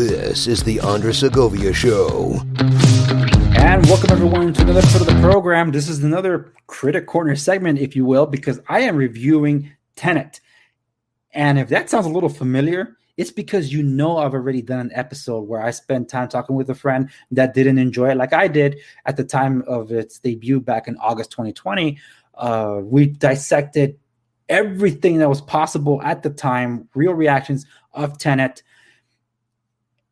This is the Andre Segovia Show. And welcome everyone to another episode of the program. This is another Critic Corner segment, if you will, because I am reviewing TENET. And if that sounds a little familiar, it's because you know I've already done an episode where I spent time talking with a friend that didn't enjoy it like I did at the time of its debut back in August 2020. We dissected everything that was possible at the time, real reactions of TENET.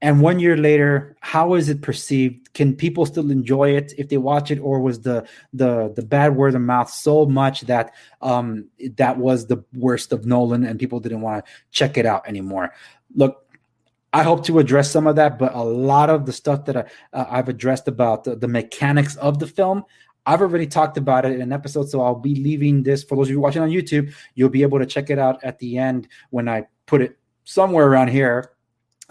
And 1 year later, how is it perceived? Can people still enjoy it if they watch it, or was the bad word of mouth so much that that was the worst of Nolan and people didn't want to check it out anymore? Look, I hope to address some of that, but a lot of the stuff that I've addressed about the mechanics of the film, I've already talked about it in an episode, so I'll be leaving this for those of you watching on YouTube. You'll be able to check it out at the end when I put it somewhere around here.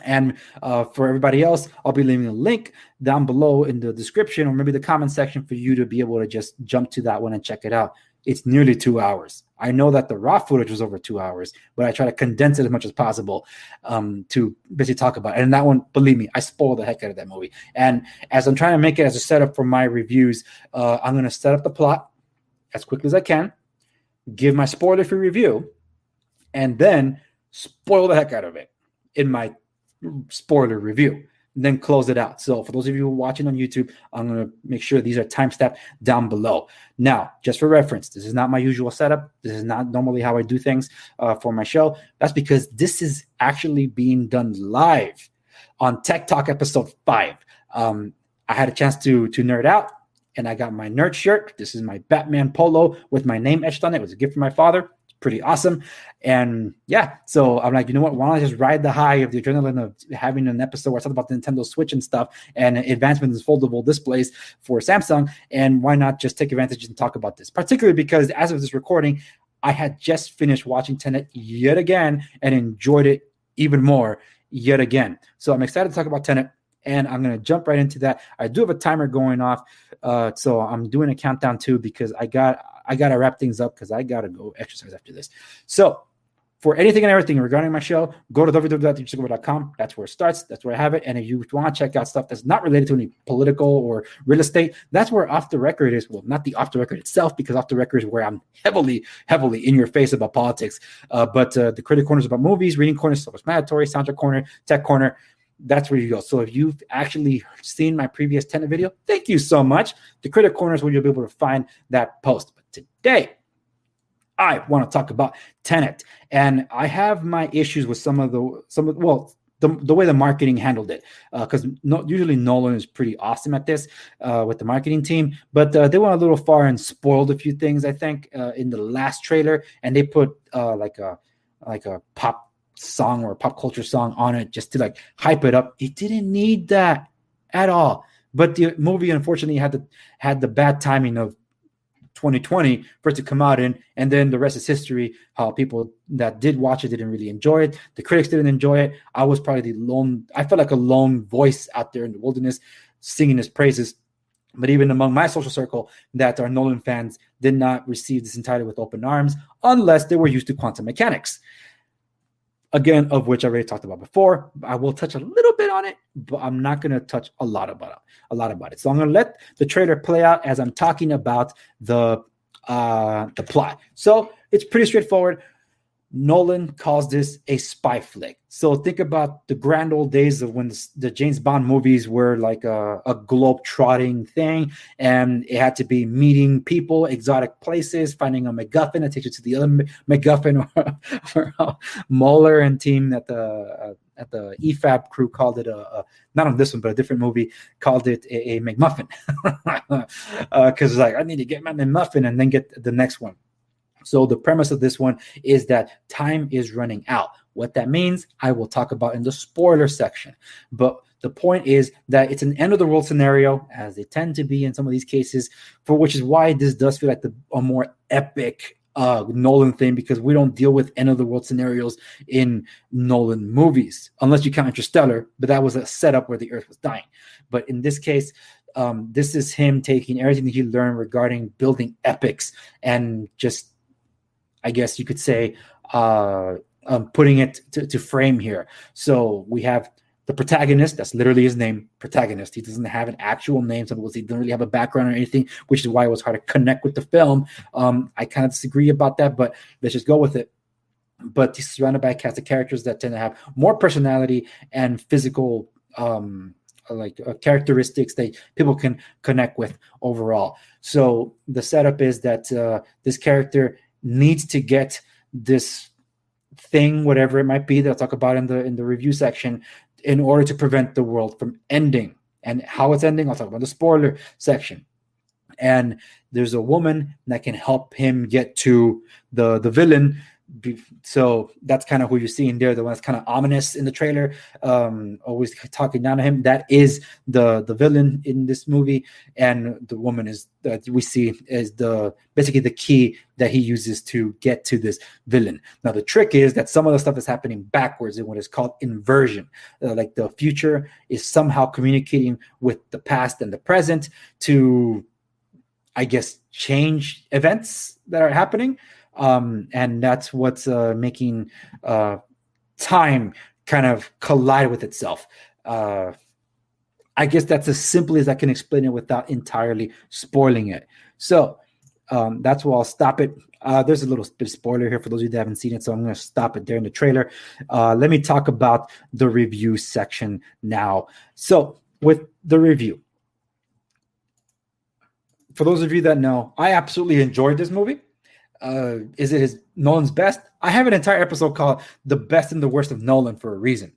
And for everybody else, I'll be leaving a link down below in the description or maybe the comment section for you to be able to just jump to that one and check it out. It's nearly 2 hours. I know that the raw footage was over 2 hours, but I try to condense it as much as possible to basically talk about it. And that one, believe me, I spoiled the heck out of that movie. And as I'm trying to make it as a setup for my reviews, I'm going to set up the plot as quickly as I can, give my spoiler-free review, and then spoil the heck out of it in my spoiler review, and then close it out. So for those of you watching on YouTube, I'm going to make sure these are timestamped down below. Now, just for reference, this is not my usual setup. This is not normally how I do things for my show. That's because this is actually being done live on Tech Talk episode 5. I had a chance to nerd out, and I got my nerd shirt. This is my Batman polo with my name etched on it. It was a gift from my father. Pretty awesome. And yeah, so I'm like, you know what, why don't I just ride the high of the adrenaline of having an episode where I talk about the Nintendo Switch and stuff and advancements in foldable displays for Samsung, and why not just take advantage and talk about this, particularly because as of this recording, I had just finished watching TENET yet again and enjoyed it even more yet again. So I'm excited to talk about TENET, and I'm going to jump right into that. I do have a timer going off, so I'm doing a countdown too because I got to wrap things up because I got to go exercise after this. So for anything and everything regarding my show, go to www.teachsegovia.com. That's where it starts. That's where I have it. And if you want to check out stuff that's not related to any political or real estate, that's where Off the Record is. Well, not the Off the Record itself, because Off the Record is where I'm heavily in your face about politics. But the Critic Corner is about movies, Reading Corner is self-explanatory, Soundtrack Corner, Tech Corner. That's where you go. So if you've actually seen my previous TENET video, thank you so much. The Critic Corner is where you'll be able to find that post. But today, I want to talk about TENET, and I have my issues with some of the way the marketing handled it, because usually Nolan is pretty awesome at this with the marketing team, but they went a little far and spoiled a few things, I think, in the last trailer, and they put like a pop song or a pop culture song on it just to like hype it up. It didn't need that at all. But the movie unfortunately had the bad timing of 2020 for it to come out in, and then the rest is history. How people that did watch it didn't really enjoy it. The critics didn't enjoy it. I was probably I felt like a lone voice out there in the wilderness singing his praises. But even among my social circle that are Nolan fans did not receive this entirely with open arms unless they were used to quantum mechanics. Again, of which I already talked about before. I will touch a little bit on it, but I'm not going to touch a lot about it. So I'm going to let the trailer play out as I'm talking about the plot. So it's pretty straightforward. Nolan calls this a spy flick. So think about the grand old days of when the James Bond movies were like a globe-trotting thing, and it had to be meeting people, exotic places, finding a MacGuffin that takes you to the other MacGuffin, or Mueller and team at the EFAB crew called it not on this one, but a different movie called it a McMuffin, because it's like, I need to get my McMuffin and then get the next one. So the premise of this one is that time is running out. What that means, I will talk about in the spoiler section. But the point is that it's an end-of-the-world scenario, as they tend to be in some of these cases, for which is why this does feel like a more epic Nolan thing, because we don't deal with end-of-the-world scenarios in Nolan movies, unless you count Interstellar, but that was a setup where the Earth was dying. But in this case, this is him taking everything that he learned regarding building epics and just, I guess you could say, putting it to frame here. So we have the protagonist, that's literally his name, protagonist. He doesn't have an actual name. Some people say he doesn't really have a background or anything, which is why it was hard to connect with the film. I kind of disagree about that, but let's just go with it. But he's surrounded by a cast of characters that tend to have more personality and physical characteristics that people can connect with overall. So the setup is that this character needs to get this thing, whatever it might be, that I'll talk about in the review section, in order to prevent the world from ending. And how it's ending, I'll talk about the spoiler section. And there's a woman that can help him get to the villain. So that's kind of who you're seeing there, the one that's kind of ominous in the trailer, always talking down to him. That is the villain in this movie, and the woman is that we see is basically the key that he uses to get to this villain. Now the trick is that some of the stuff is happening backwards in what is called inversion. Like the future is somehow communicating with the past and the present to, I guess, change events that are happening. And that's what's making time kind of collide with itself. I guess that's as simply as I can explain it without entirely spoiling it. So that's where I'll stop it. There's a little bit of spoiler here for those of you that haven't seen it, so I'm going to stop it there in the trailer. Let me talk about the review section now. So with the review, for those of you that know, I absolutely enjoyed this movie. Is it Nolan's best? I have an entire episode called The Best and the Worst of Nolan for a reason.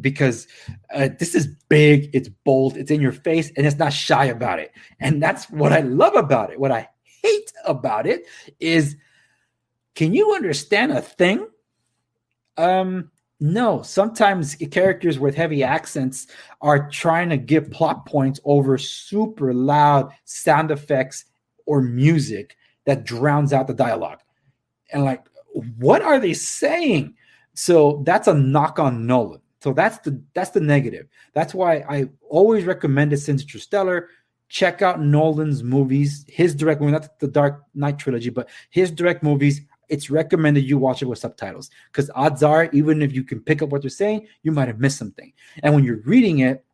Because this is big, it's bold, it's in your face, and it's not shy about it. And that's what I love about it. What I hate about it is, can you understand a thing? No. Sometimes characters with heavy accents are trying to give plot points over super loud sound effects or music that drowns out the dialogue. And like, what are they saying? So that's a knock on Nolan. So that's the negative. That's why I always recommended since Interstellar, check out Nolan's movies, his direct movie, not the Dark Knight trilogy, but his direct movies. It's recommended you watch it with subtitles, because odds are, even if you can pick up what they're saying, you might have missed something. And when you're reading it,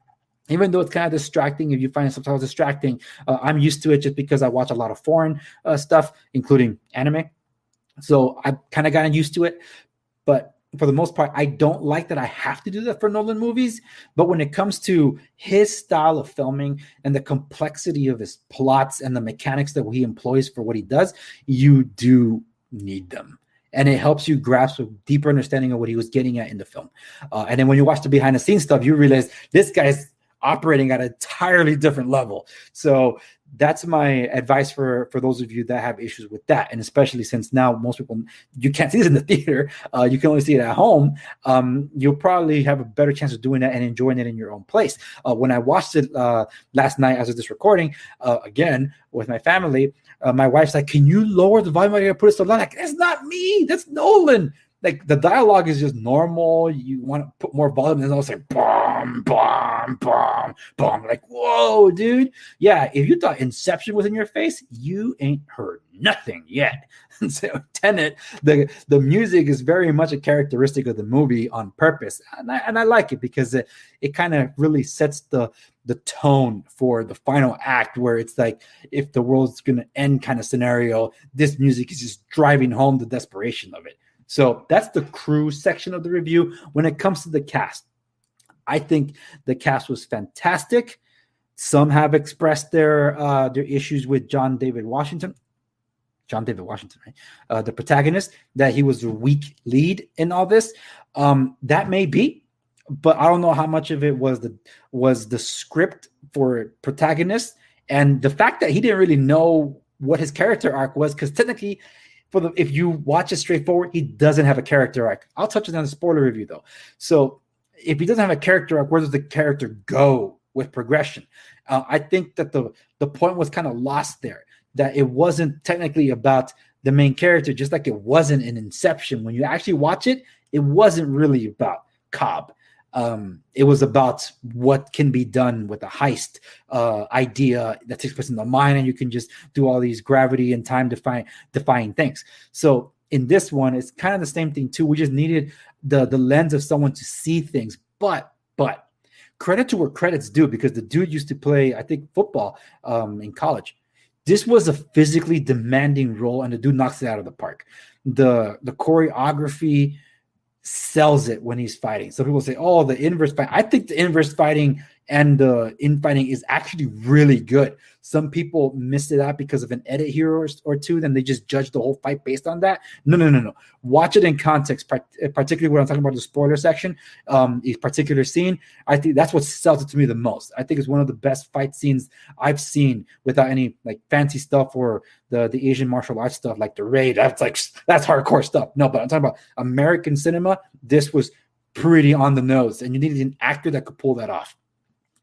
even though it's kind of distracting, if you find subtitles distracting, I'm used to it just because I watch a lot of foreign stuff, including anime. So I've kind of gotten used to it. But for the most part, I don't like that I have to do that for Nolan movies. But when it comes to his style of filming and the complexity of his plots and the mechanics that he employs for what he does, you do need them. And it helps you grasp a deeper understanding of what he was getting at in the film. And then when you watch the behind the scenes stuff, you realize this guy's operating at an entirely different level. So that's my advice for those of you that have issues with that. And especially since now most people, you can't see this in the theater, you can only see it at home. You'll probably have a better chance of doing that and enjoying it in your own place. When I watched it last night as of this recording, again, with my family, my wife's like, can you lower the volume? I gotta put it so loud. Like, that's not me, that's Nolan. Like, the dialogue is just normal. You want to put more volume, and then I'll say bomb, bomb, bomb, bomb. Like, whoa, dude. Yeah, if you thought Inception was in your face, you ain't heard nothing yet. So Tenet, the music is very much a characteristic of the movie on purpose, and I like it because it kind of really sets the tone for the final act, where it's like, if the world's gonna end kind of scenario, this music is just driving home the desperation of it. So that's the crew section of the review. When it comes to the cast, I think the cast was fantastic. Some have expressed their issues with John David Washington, right? The protagonist, that he was a weak lead in all this. That may be, but I don't know how much of it was the script for protagonist and the fact that he didn't really know what his character arc was, because technically, if you watch it straightforward, he doesn't have a character arc. I'll touch on the spoiler review though. So if he doesn't have a character arc, where does the character go with progression? I think that the point was kind of lost there, that it wasn't technically about the main character, just like it wasn't in Inception. When you actually watch it, it wasn't really about Cobb. It was about what can be done with a heist idea that takes place in the mind, and you can just do all these gravity and time defying things. So in this one, it's kind of the same thing too. We just needed the lens of someone to see things. But But credit to where credit's due, because the dude used to play, I think, football in college. This was a physically demanding role, and the dude knocks it out of the park. The choreography sells it when he's fighting. Some people say, oh, the inverse fight. I think the inverse fighting and the infighting is actually really good. Some people missed it out because of an edit here or two, then they just judge the whole fight based on that. No. Watch it in context, particularly when I'm talking about the spoiler section, a particular scene. I think that's what sells it to me the most. I think it's one of the best fight scenes I've seen without any like fancy stuff or the Asian martial arts stuff like the Raid. That's hardcore stuff. No, but I'm talking about American cinema. This was pretty on the nose, and you needed an actor that could pull that off.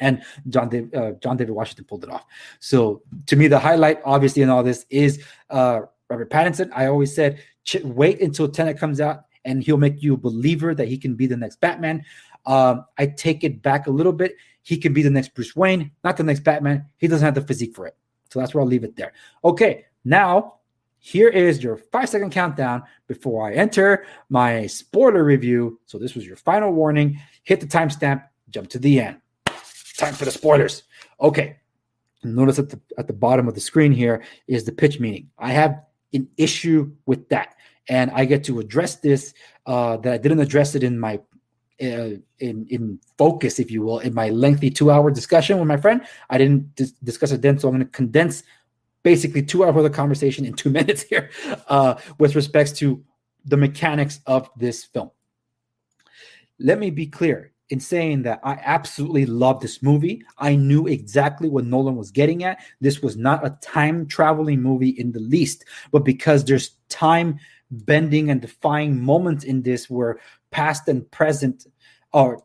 And John David Washington pulled it off. So to me, the highlight, obviously, in all this is Robert Pattinson. I always said, wait until Tenet comes out, and he'll make you a believer that he can be the next Batman. I take it back a little bit. He can be the next Bruce Wayne, not the next Batman. He doesn't have the physique for it. So that's where I'll leave it there. Okay, now here is your 5-second countdown before I enter my spoiler review. So this was your final warning. Hit the timestamp, jump to the end. Time for the spoilers. Okay. Notice at the bottom of the screen here is the pitch meeting. I have an issue with that, and I get to address this that I didn't address it in my in focus, if you will, in my lengthy 2-hour discussion with my friend. I didn't discuss it then, so I'm going to condense basically 2 hours of the conversation in 2 minutes here with respects to the mechanics of this film. Let me be clear in saying that I absolutely love this movie. I knew exactly what Nolan was getting at. This was not a time-traveling movie in the least, but because there's time bending and defying moments in this where past and present, or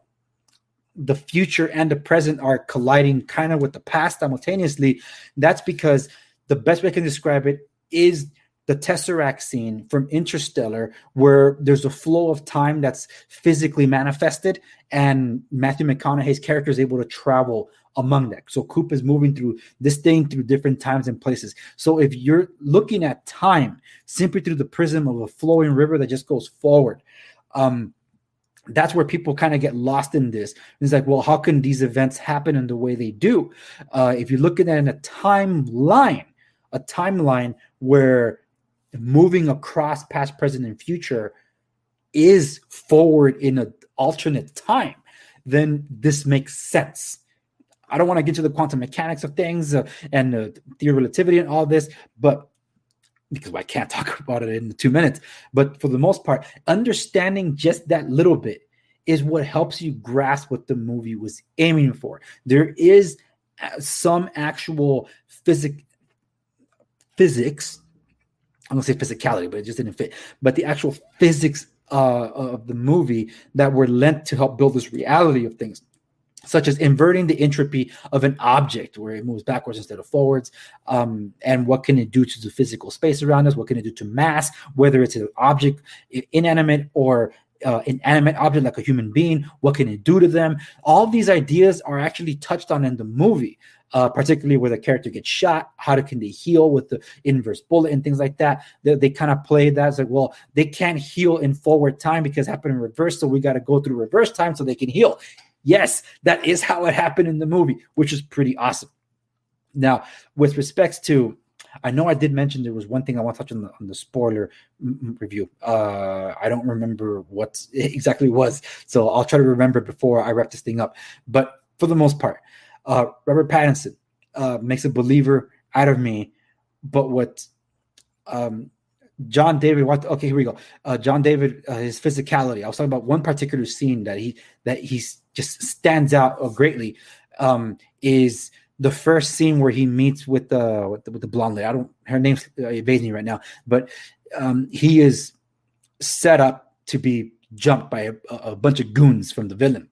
the future and the present, are colliding kind of with the past simultaneously. That's because the best way I can describe it is the Tesseract scene from Interstellar, where there's a flow of time that's physically manifested, and Matthew McConaughey's character is able to travel among that. So Coop is moving through this thing through different times and places. So if you're looking at time simply through the prism of a flowing river that just goes forward, that's where people kind of get lost in this. It's like, well, how can these events happen in the way they do? If you look at it in a timeline where moving across past, present, and future is forward in an alternate time, then this makes sense. I don't want to get to the quantum mechanics of things and theory of relativity and all this, but because I can't talk about it in 2 minutes. But for the most part, understanding just that little bit is what helps you grasp what the movie was aiming for. There is some actual physics. I'm going to say physicality, but it just didn't fit. But the actual physics of the movie that were lent to help build this reality of things, such as inverting the entropy of an object where it moves backwards instead of forwards. And what can it do to the physical space around us? What can it do to mass, whether it's an object, inanimate or inanimate object like a human being? What can it do to them? All these ideas are actually touched on in the movie. Particularly where the character gets shot, how can they heal with the inverse bullet and things like that. They kind of play that. It's like, well, they can't heal in forward time because it happened in reverse, so we got to go through reverse time so they can heal. Yes, that is how it happened in the movie, which is pretty awesome. Now, with respects to, I know I did mention there was one thing I want to touch on the spoiler review. I don't remember what exactly was, so I'll try to remember before I wrap this thing up. But for the most part, Robert Pattinson makes a believer out of me. But what John David, okay, here we go. John David, his physicality. I was talking about one particular scene that he's just stands out greatly. Is the first scene where he meets with the blonde lady. Her name's evades me right now, but he is set up to be jumped by a bunch of goons from the villain.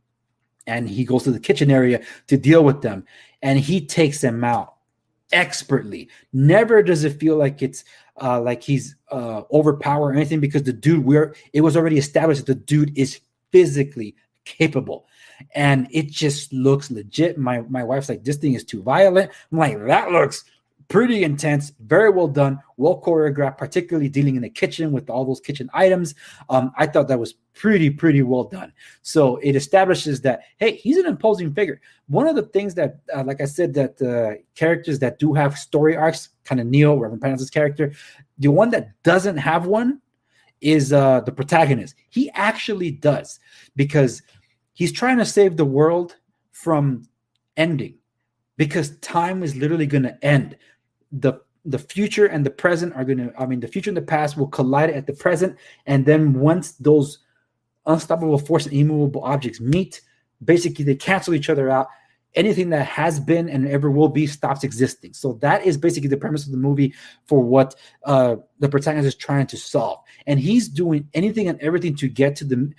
And he goes to the kitchen area to deal with them, and he takes them out expertly. Never does it feel like it's like he's overpowered or anything, because the dude, it was already established that the dude is physically capable, and it just looks legit. My wife's like, this thing is too violent. I'm like, that looks Pretty intense, very well done, well choreographed, particularly dealing in the kitchen with all those kitchen items. I thought that was pretty well done. So it establishes that, hey, he's an imposing figure. One of the things that, like I said, that characters that do have story arcs, kind of Neo, Reverend Penance's character, the one that doesn't have one is the protagonist. He actually does, because he's trying to save the world from ending, because time is literally going to end. The future and the present are going to, the future and the past will collide at the present. And then once those unstoppable force and immovable objects meet, basically they cancel each other out. Anything that has been and ever will be stops existing. So that is basically the premise of the movie for what the protagonist is trying to solve. And he's doing anything and everything to get to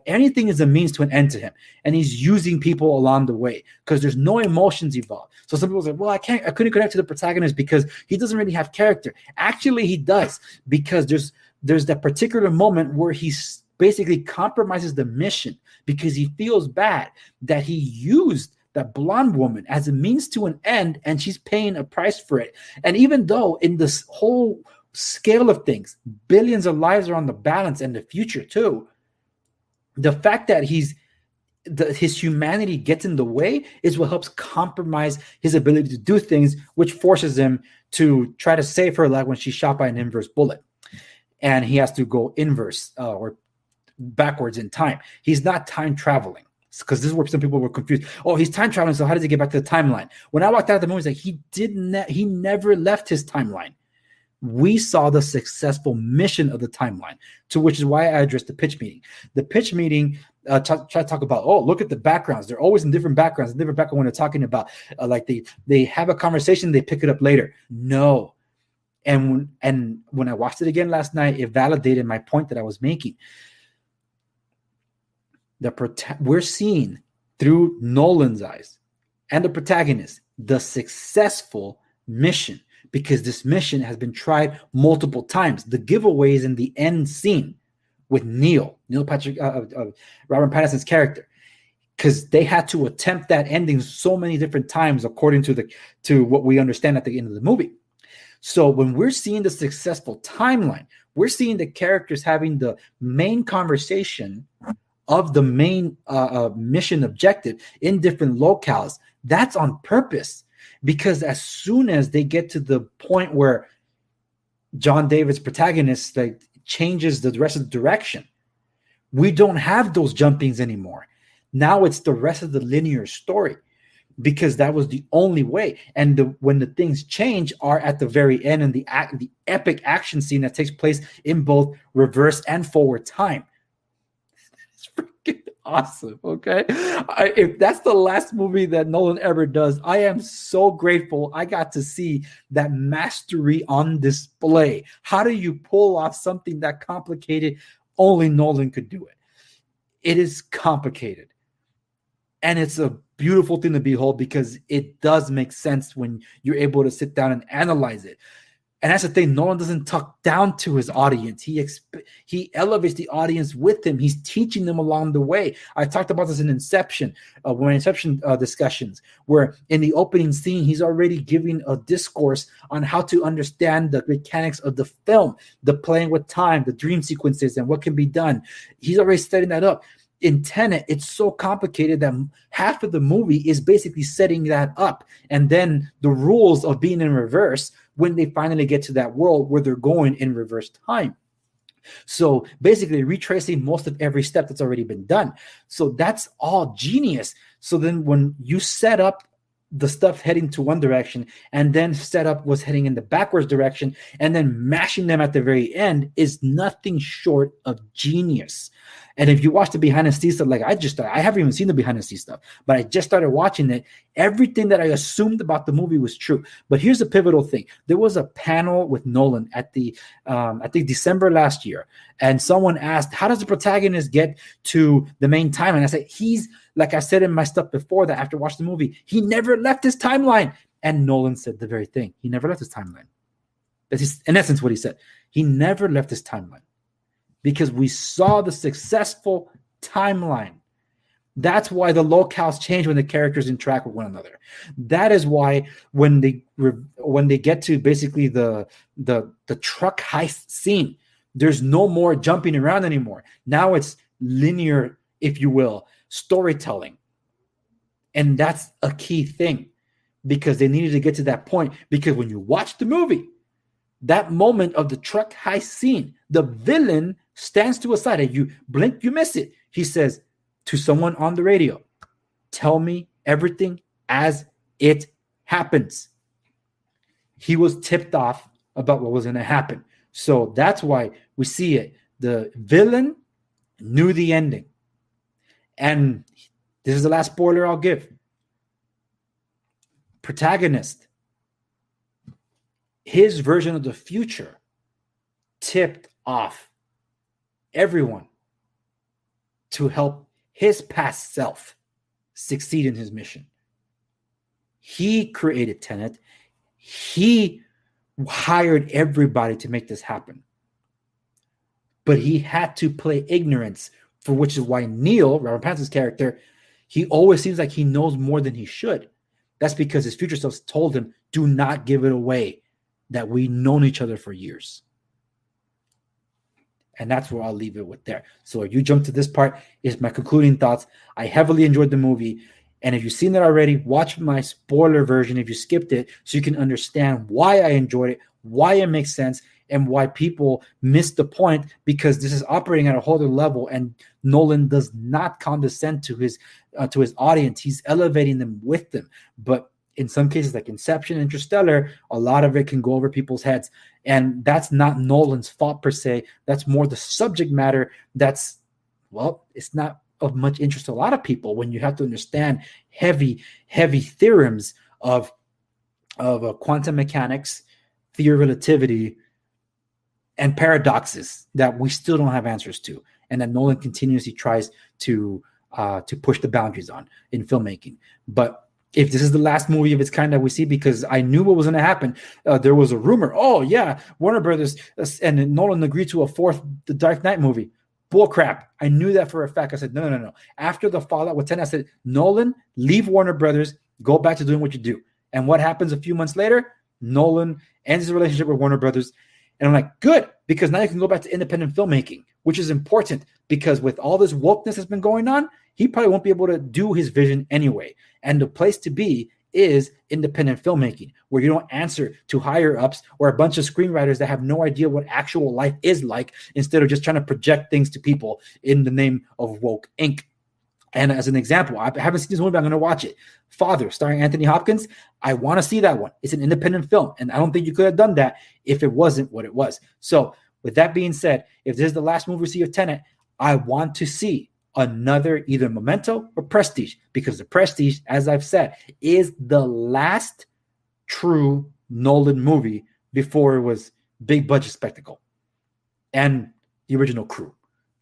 anything is a means to an end to him. And he's using people along the way because there's no emotions involved. So some people say, well, I couldn't connect to the protagonist because he doesn't really have character. Actually, he does, because there's that particular moment where he's basically compromises the mission because he feels bad that he used that blonde woman as a means to an end, and she's paying a price for it. And even though in this whole scale of things, billions of lives are on the balance and the future too, the fact that his humanity gets in the way is what helps compromise his ability to do things, which forces him to try to save her life when she's shot by an inverse bullet. And he has to go inverse or backwards in time. He's not time traveling. Because this is where some people were confused. Oh, he's time traveling, so how does he get back to the timeline? When I walked out of the movie, he never left his timeline. We saw the successful mission of the timeline, to which is why I addressed the pitch meeting. The pitch meeting try to talk about, look at the backgrounds. They're always in different backgrounds, when they're talking about they have a conversation, they pick it up later. No. And when I watched it again last night, it validated my point that I was making. We're seeing through Nolan's eyes and the protagonist the successful mission, because this mission has been tried multiple times. The giveaways in the end scene with Neil Patrick Robert Pattinson's character, because they had to attempt that ending so many different times according to what we understand at the end of the movie. So when we're seeing the successful timeline, we're seeing the characters having the main conversation of the main mission objective in different locales. That's on purpose, because as soon as they get to the point where John David's protagonist changes the rest of the direction, we don't have those jumpings anymore. Now it's the rest of the linear story, because that was the only way. And when the things change are at the very end, and the epic action scene that takes place in both reverse and forward time. Freaking awesome. Okay, if that's the last movie that Nolan ever does, I am so grateful I got to see that mastery on display. How do you pull off something that complicated? Only Nolan could do it. It is complicated, and it's a beautiful thing to behold, because it does make sense when you're able to sit down and analyze it. And that's the thing. Nolan doesn't talk down to his audience. He elevates the audience with him. He's teaching them along the way. I talked about this in Inception, discussions, where in the opening scene, he's already giving a discourse on how to understand the mechanics of the film, the playing with time, the dream sequences, and what can be done. He's already setting that up. In Tenet, it's so complicated that half of the movie is basically setting that up. And then the rules of being in reverse when they finally get to that world where they're going in reverse time. So basically retracing most of every step that's already been done. So that's all genius. So then when you set up the stuff heading to one direction and then set up what's heading in the backwards direction and then mashing them at the very end is nothing short of genius. And if you watch the behind the scenes stuff, I haven't even seen the behind the scenes stuff, but I just started watching it. Everything that I assumed about the movie was true. But here's the pivotal thing. There was a panel with Nolan at I think December last year. And someone asked, how does the protagonist get to the main timeline? I said, like I said in my stuff before that, after watching the movie, he never left his timeline. And Nolan said the very thing. He never left his timeline. That's in essence what he said. He never left his timeline, because we saw the successful timeline. That's why the locales change when the characters interact with one another. That is why when they get to basically the truck heist scene, there's no more jumping around anymore. Now it's linear, if you will, storytelling. And that's a key thing because they needed to get to that point. Because when you watch the movie, that moment of the truck heist scene, the villain stands to a side and you blink, you miss it. He says to someone on the radio, tell me everything as it happens. He was tipped off about what was going to happen. So that's why we see it. The villain knew the ending. And this is the last spoiler I'll give. Protagonist, his version of the future tipped off everyone to help his past self succeed in his mission. He created Tenet. He hired everybody to make this happen. But he had to play ignorance, for which is why Neil, Robert Pattinson's character, he always seems like he knows more than he should. That's because his future self told him, do not give it away that we've known each other for years. And that's where I'll leave it with there. So if you jump to this part, is my concluding thoughts. I heavily enjoyed the movie. And if you've seen it already, watch my spoiler version if you skipped it so you can understand why I enjoyed it, why it makes sense, and why people miss the point, because this is operating at a whole other level, and Nolan does not condescend to his audience. He's elevating them with them. But in some cases, like Inception, Interstellar, a lot of it can go over people's heads. And that's not Nolan's fault per se. That's more the subject matter that's, well, it's not of much interest to a lot of people when you have to understand heavy theorems of quantum mechanics, theory of relativity, and paradoxes that we still don't have answers to, and that Nolan continuously tries to push the boundaries on in filmmaking. But if this is the last movie of its kind that we see, because I knew what was going to happen, there was a rumor, oh yeah, Warner Brothers and Nolan agreed to a fourth The Dark Knight movie. Bull crap. I knew that for a fact. I said, no. After the fallout with Tenet, I said, Nolan, leave Warner Brothers, go back to doing what you do. And what happens a few months later? Nolan ends his relationship with Warner Brothers. And I'm like, good, because now you can go back to independent filmmaking, which is important, because with all this wokeness that's been going on, he probably won't be able to do his vision anyway. And the place to be is independent filmmaking, where you don't answer to higher ups or a bunch of screenwriters that have no idea what actual life is like, instead of just trying to project things to people in the name of woke Inc. And as an example, I haven't seen this movie, but I'm going to watch it. Father, starring Anthony Hopkins. I want to see that one. It's an independent film, and I don't think you could have done that if it wasn't what it was. So with that being said, if this is the last movie we see of Tenet, I want to see another either Memento or Prestige, because The Prestige, as I've said, is the last true Nolan movie before it was big budget spectacle and the original crew,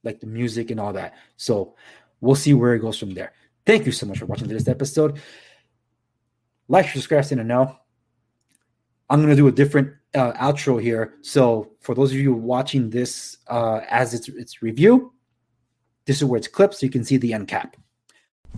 like the music and all that. So we'll see where it goes from there. Thank you so much for watching this episode. Like, subscribe, and know. I'm going to do a different outro here. So for those of you watching this as its review, this is where it's clipped so you can see the end cap.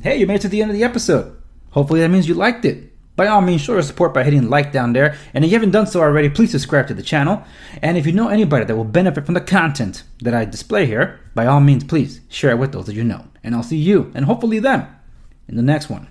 Hey, you made it to the end of the episode. Hopefully that means you liked it. By all means, show your support by hitting like down there. And if you haven't done so already, please subscribe to the channel. And if you know anybody that will benefit from the content that I display here, by all means, please share it with those that you know. And I'll see you, and hopefully them, in the next one.